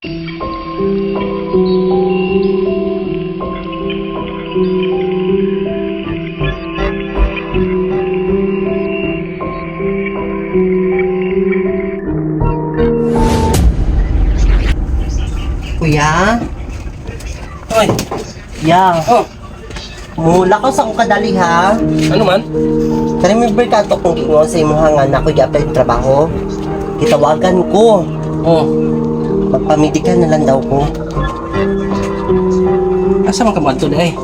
Kuya? Oy, Ya. oh, Mula ko sa kong kadali ha. ano man? Remember ka to kung gingaw sa imo hangan na ako i-apply ng trabaho. Kitawagan ko. Oh, Magpamedical na lang daw ko. asa man ka man to eh?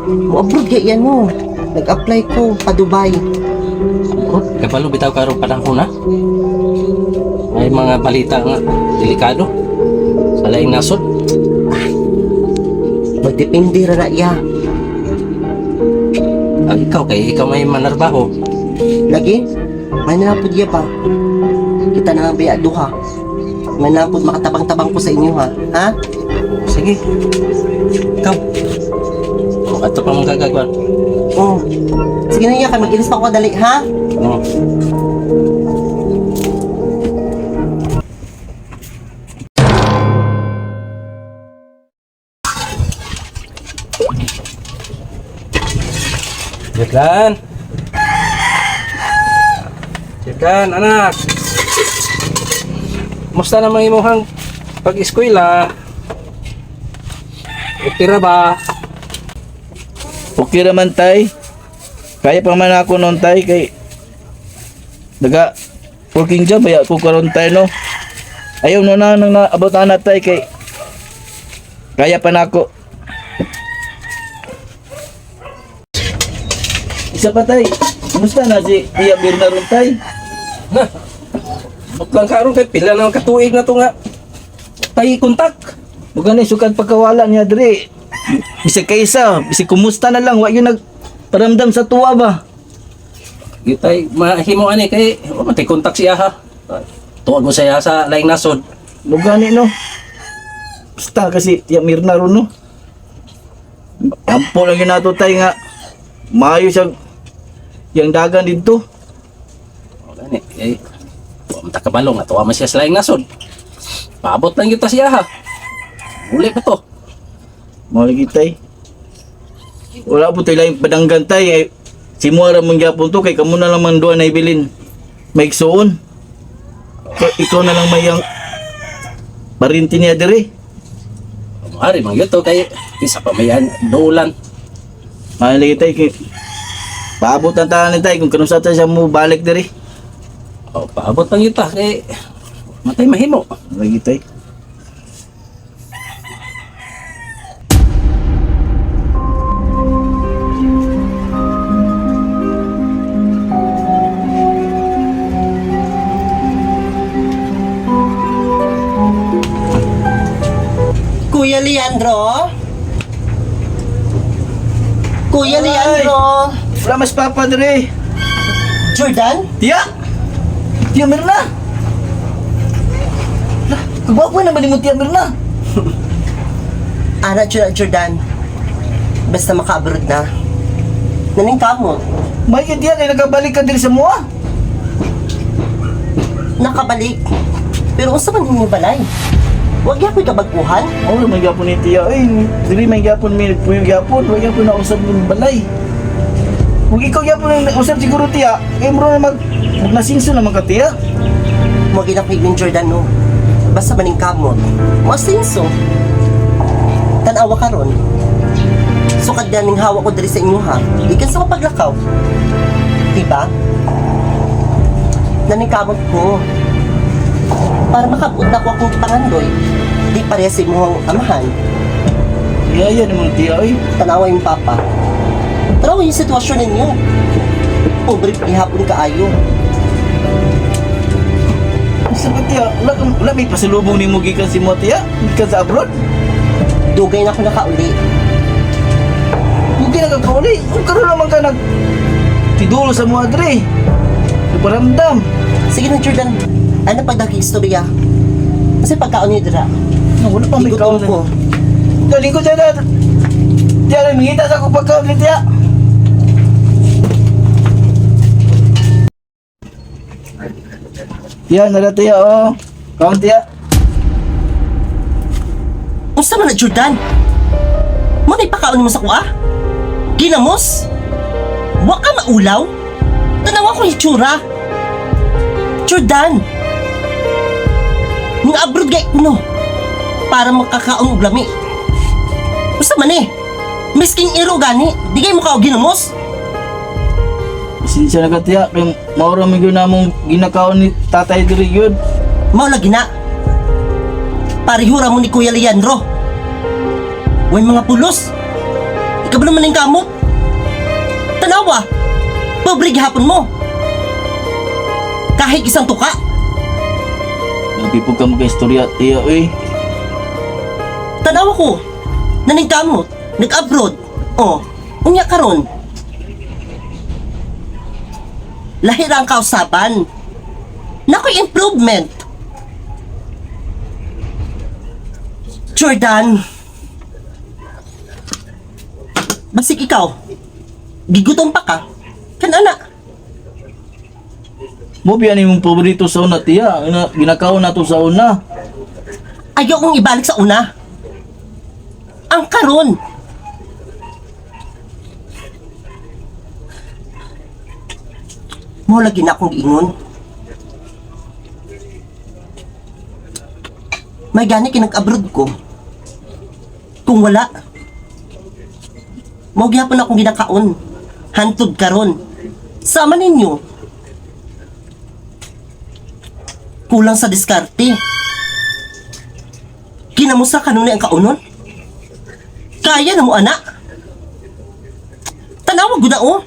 Mo-abroad yan mo. Nag-apply ko pa Dubai. Oh, kabalo bitaw karon panahon na. May mga balita nga delikado. Sa laing nasod. Magdepende ra na iya. Ikaw may manarbaho. Lagi? May nalapod iya pa. Kita na nga baya duha. May nalapod makatabang-tabang ko sa inyo ha. Ha? Sige. Ikaw. O, ato pa mong gagawin. Oh. Sige na iya ka. Mag-ilis pa ako kadali ha? Oh. Jetlan. Jetlan, anak. Musta naman imuhang pag-eskwela? Okay ra ba? Okay naman tay. Kaya pa man ako noon tay kay daga working job ay ako karon tay no. Ayaw no na nang naabot na tay kay kaya pa nako. Isa pa tay. Kumusta na si Kuya Birna ron tay? Buklang karon kay pila na katuig na to nga. Tay kontak. Ug ani sukat pagkawala niya diri. Bisag kaysa, bisag kumusta na lang wa yun nagparamdam sa tuwa ba. Gitay mahimo ani kay matay kontak siya ha. Tuwag mo siya sa laing nasod. Ug ani no. Basta kasi Kuya Mirna ron no. Ampo lang yun nato tay nga maayo siyang yang dagan dito. Gani kay wa man ta kabalong nga tuwa man siya sa laing nasod. Paabot lang kita siya ha. Uli pa to. Mga lagi tay. Wala po tayo lang padanggan tay. Ay, si Muara mong gyapon to kay kamo na lang man doon na ibilin. May igsuon. Ikaw na lang may ang parinti niya diri. Ari man gyud to kay isa pa may dolan. Mga lagi tay kay paabot ang tanan ni tay kung kanusa tayo siya mo balik diri. O paabot lang kita kay matay mahimo. Mga lagi tay. Kuya Leandro? Kuya Leandro? Wala mas papa diri. Jordan? Tiya! Tiya Mirna! Lah, kagwapo naman ni mo Tiya Mirna. Ana Jordan. Basta maka-abroad na. Naning kamo. May Tiya kay nagabalik ka diri sa mua. Nakabalik. Pero unsa man himo balay? Wag gyapon ka bagkuhan. Oh, may gapon ni Tiya. Ay, dili may gapon mi nagpuyo gapon. Wag gapon na usab ng balay. Kung ikaw gapon ang usab siguro Tiya, kay mo na mag nasinso naman ka Tiya. Mo ginapig ni Jordan no. Basta maning kamo. Mo asinso. Tanawa karon. Sukad na ning hawa ko diri sa inyo ha. Ikan sa paglakaw. Diba? Naning kamot ko. Para makabot na ko akong pangandoy. Di pareha sa imong amahan. Iya naman Tiya ay. Tanawa yung papa. Tanawa yung sitwasyon ninyo. Pobre ihapon kaayo. Sa ba Tiya, wala may pasalubong ni mo gikan si mo Tiya? Gikan sa abroad? Dugay na ako nakauli. Huwag ka nagkakauli. Huwag ka naman ka tidulo sa mga dre. Nagparamdam. Sige na Jordan. Ano pagdaki istorya? Kasi pagkaon niyo dira. Wala pa may Igutom kaon. ko. Galing ko dyan. Tiya, mingita sa akong pagkaon ni Tiya. Tiya, nala Tiya, oh. Kaon Tiya. Unsa man na Jordan? Mo na ipakaon mo sa kuha? Ginamos? Wa ka maulaw? Tanawa ko itsura. Jordan! Nga abroad gay no? Para makakaon og lami. Unsa man eh? Misking iro gani, di kay mo ka og ginamos? Siya na katiya, kay maura may yun namong ginakaon ni tatay diri yun. Mao lagi na. Parihura mo ni Kuya Leandro. Way mga pulos. Ikaw ba naman yung kamot? Tanawa, pobre gihapon mo. Kahit isang tuka. Nagpipog ka mo kay istorya, tiya, eh. Tanawa ko, naning kamot, nag-abroad. Oh, unya karon. Lahira ang kausapan. Nakoy improvement. Jordan, basig ikaw, gigutom pa ka, kanana. Mo biyan imong paborito sa una, tiya. Ginakaon na to sa una. Ayaw kong ibalik sa una. Ang karon. Mo lagi na akong ingon. May gani kinag-abroad ko. Kung wala, mo gyapon akong ginakaon. Hantod karon. Sama ninyo. Kulang sa diskarte. Kinamusta kanunay ang kaunon? Kaya na mo, anak. Tanawag ko na, oh.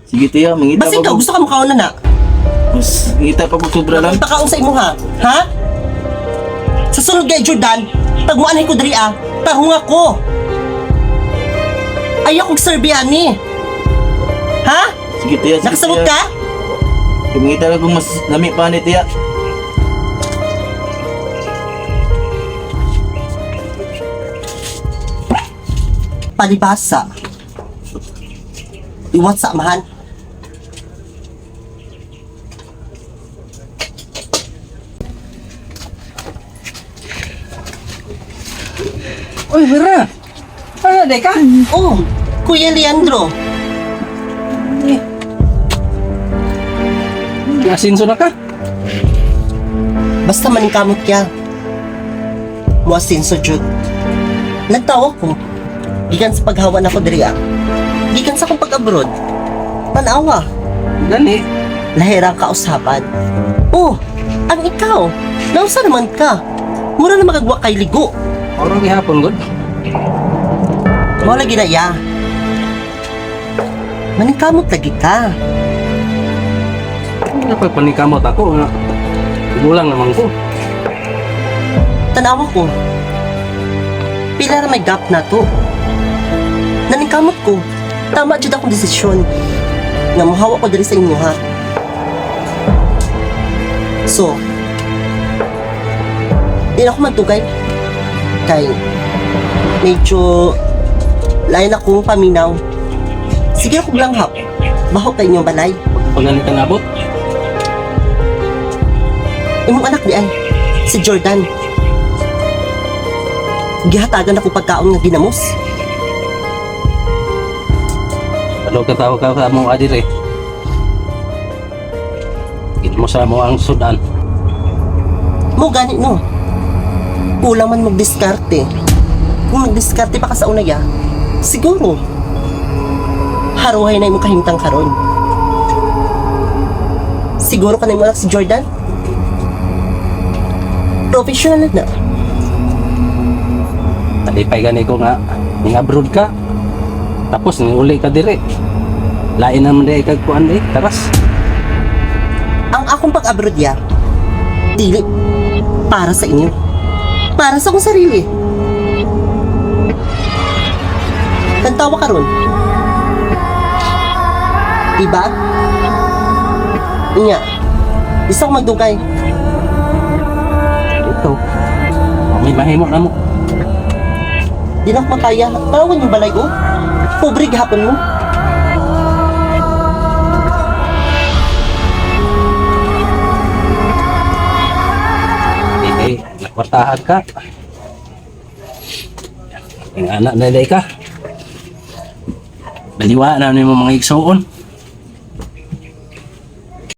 Sige, tiya, mangita Basta ikaw, pa ko. gusto ka mukhaon na na. Mangita pa ko sobra lang. Pagpakaon sa imo, ha? Ha? Sa sunod kay Jordan, pagmuanay ko diri, ah. Tahong ako. Ayaw kong serbihan, ni. Ha? Sige, tiya, sige, Nakasagot tiya. ka? Mangita lang kung mas lami pa ni tiya. Palibasa. Iwat sa amahan. Uy, Vera! Ano, deka? Oh, Kuya Leandro. Nasinso na ka? Basta maningkamot kya. Muasin so jud. Nagtawa ko. Gikan sa paghawa na ko diri, ah. Gikan sa akong pag-abroad. Tanawa. Gani. Lahirang kausapan. Oh, ang ikaw. Nausa naman ka. Mura na magagwa kay ligo. Orang gihapon, good. Mo lagi na ya. Maningkamot lagi ka. Ano pa panikamot ako nga. Gulang naman ko. Tanawa ko. Pila na may gap na to. Naningkamot ko. Tama jud akong desisyon. Nga mohawa ko diri sa inyo, ha. So, di na ako magtugay. Kay medyo lain akong paminaw. Sige ako langhap. Baho kay inyong balay. Pag ganit ka nabot, Imong anak di ay, si Jordan. Gihatagan ako pagkaon nga ginamos. ano ka tao ka sa mo adir eh. Gito mo sa mo ang sudan. Mo gani no. Kulang man magdiskarte. Kung magdiskarte pa ka sa unaya, siguro haruhay na imong kahimtang karon. Siguro ka na imong anak si Jordan? Professional na. Talipay gani ko nga, nga abroad ka. Tapos ni uli ka dire. Lain naman di kag kuan di, taras. Ang akong pag-abroad ya, dili para sa inyo. Para sa akong sarili. Tantawa ka ron. Diba? Inya, isa ko magdungkay. Ito. May mahimo na mo. Di na ako makaya. Parawan yung balay ko. Pobre gihapon mo. Eh, kwartahan ka. Ang anak na day ka. Baliwa na mo mga igsoon.